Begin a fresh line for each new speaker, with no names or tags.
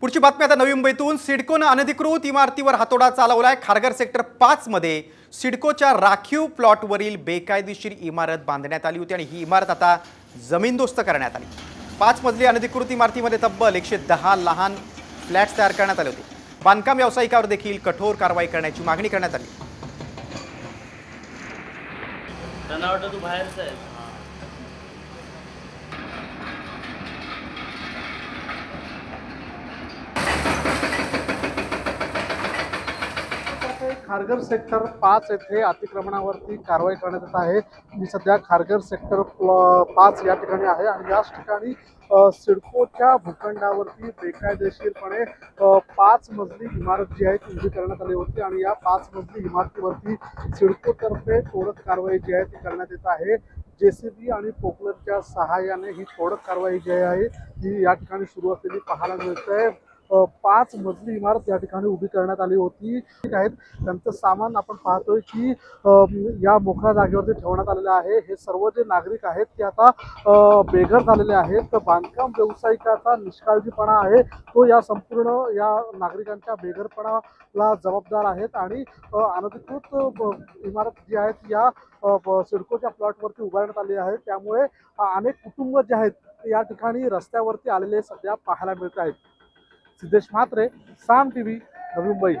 पुढची बातमी आता नवी मुंबईतून। सिडकोनं अनधिकृत इमारतीवर हातोडा चालवलाय। खारघर सेक्टर 5 मध्ये सिडकोच्या राखीव प्लॉटवरील बेकायदेशीर इमारत बांधण्यात आली होती आणि ही इमारत आता जमीनदोस्त करण्यात आली। 5 मजली अनधिकृत इमारतीमध्ये तब्बल 110 लहान फ्लॅट्स तयार करण्यात आले होते। बांधकाम व्यावसायिकावर देखील कठोर कारवाई करण्याची मागणी करण्यात आली।
तू बाहेरच आहे।
खारघर सेक्टर 5 येथे अतिक्रमणावरती कारवाई करण्यात येत आहे। मी सध्या खारघर सेक्टर 5 या ठिकाणी आहे आणि याच ठिकाणी सिडकोच्या भूखंडावरती बेकायदेशीरपणे 5 मजली इमारत जी आहे ती उभी करण्यात आली होती आणि या 5 मजली इमारतीवरती सिडकोतर्फे तोडक कारवाई जी आहे ती करण्यात येत आहे। JCB आणि पोकलरच्या सहाय्याने ही तोडक कारवाई जी आहे ती या ठिकाणी सुरू असलेली पाहायला मिळते। 5 मजली इमारत या ठिकाणी उभी करण्यात आली होती। त्यांचं सामान आपण पाहतोय की या मोकळ्या जागेवरती ठेवण्यात आलेलं आहे। हे सर्व जे नागरिक आहेत ते आता बेघर झालेले आहेत। तर बांधकाम व्यावसायिकाचा निष्काळजीपणा आहे तो या संपूर्ण या नागरिकांच्या बेघरपणाला जबाबदार आहेत आणि अनधिकृत इमारत जी आहेत या सिडकोच्या प्लॉटवरती उभारण्यात आली आहे। त्यामुळे अनेक कुटुंब जे आहेत या ठिकाणी रस्त्यावरती आलेले सध्या पाहायला मिळत आहेत। सिद्धेश म्हात्रे, साम टीव्ही, नवी मुंबई।